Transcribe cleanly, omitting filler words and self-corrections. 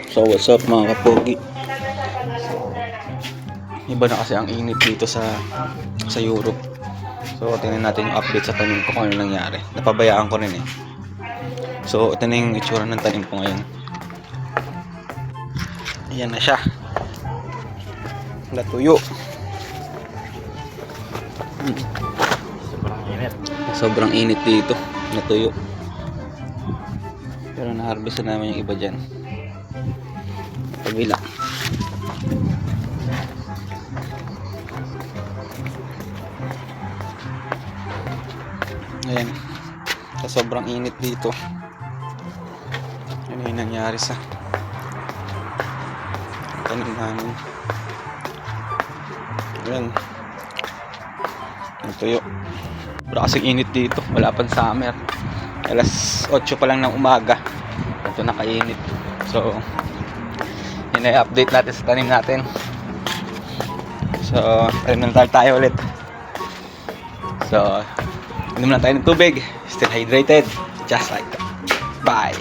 So what's up mga kapogi? Iba na kasi ang init dito sa Europe. So tingnan natin yung update sa tanim ko kung ano nangyari. Napabayaan ko rin eh. So ito na yung itsura ng tanim ko ngayon. Ayan na siya. Natuyo. Sobrang init dito. Natuyo. Pero na-harvest na naman yung iba dyan. Kabila. Ayan. Sa sobrang init dito. Ano yung nangyari sa tanim namin. Ayan. Natuyo. Pero kasing init dito. Wala pang summer. Alas 8 pa lang ng umaga. Ito nakainit. So yun ay update natin sa tanim natin. So tanim na tayo ulit. So inom lang tayo ng tubig. Still hydrated. Just like that. Bye.